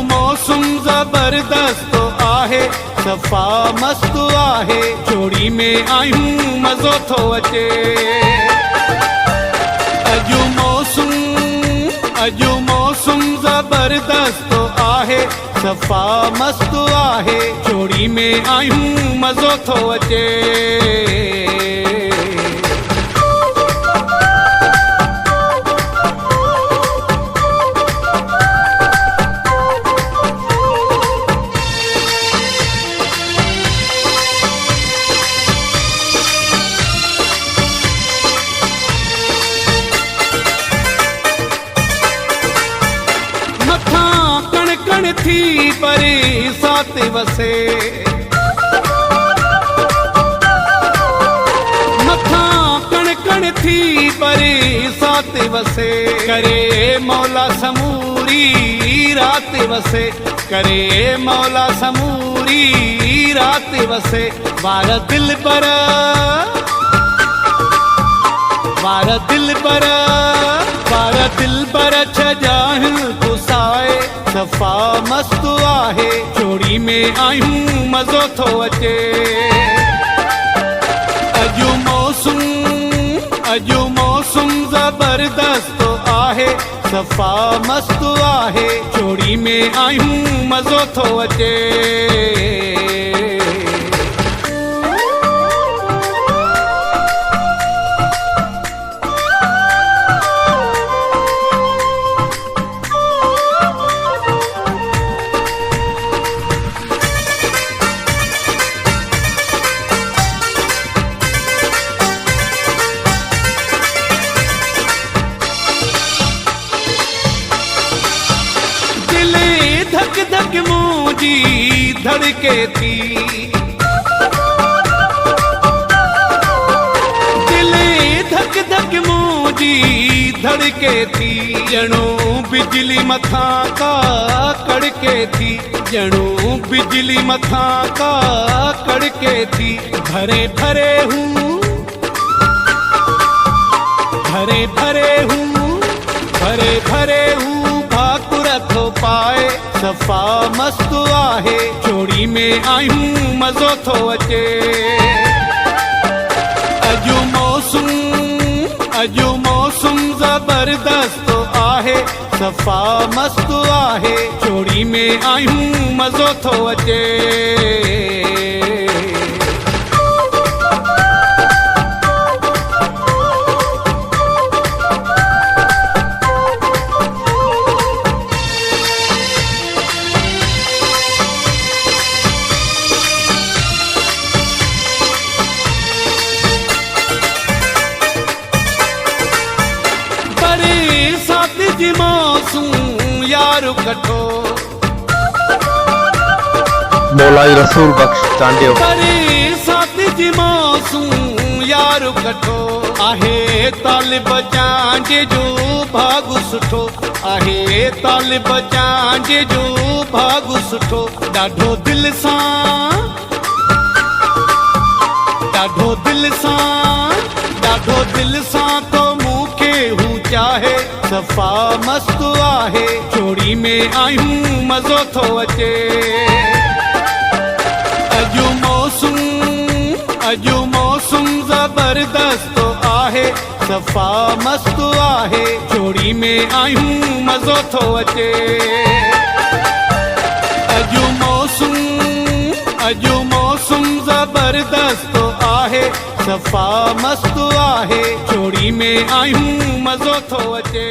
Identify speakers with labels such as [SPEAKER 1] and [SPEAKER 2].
[SPEAKER 1] मौसम ज़बरदस्त आहे, सफ़ा मस्त आहे, चोरी में आयूं मज़ो थो अचे। अॼु मौसम ज़बरदस्त आहे, सफ़ा मस्त आहे, चोरी में आयूं मज़ो थो अचे। थी परे सात वसे, मथा कण कण थी परे सात वसे, करे मौला समूरी रात वसे, करे मौला समूरी रात वसे। वार दिल पर छजाहिल गुसाए, सफ़ा मस्त आहे, चोरी में आयूं मज़ो थो अचे। अॼु मौसम ज़बरदस्त आहे, सफ़ा मस्त आहे, चोरी में आयूं मज़ो थो अचे। धक धक मुझी धड़के थी, दिले धक धक मुझी धड़के थी, ॼणो बिजली मथा का कड़के थी, ॼणो बिजली मथा का कड़के थी। भरे भरे हूँ भाकुर थो पाए, सफ़ा मस्त आहे, चोरी में आयूं मज़ो थो अचे। अॼु मौसम ज़बरदस्त आहे, सफ़ा मस्त आहे, चोरी में आयूं मज़ो थो अचे। मौसम यार कठो,
[SPEAKER 2] मौलाई रसूल बख्श चांडियो,
[SPEAKER 1] साथ जी मौसम यार कठो आहे, तालिब चांडे जो भाग सुठो आहे, तालिब चांडे जो भाग सुठो। ॾाढो दिल सां तो मूंखे हूं चाहे, सफ़ा मस्त आहे, चोरी में आयूं मज़ो थो अचे। अॼु मौसम ज़बरदस्त आहे, सफ़ा मस्त आहे, चोरी में आयूं मज़ो थो अचे। अॼु मौसम ज़बरदस्त आहे, सफ़ा मस्त आहे, चोरी में आयूं मज़ो थो अचे।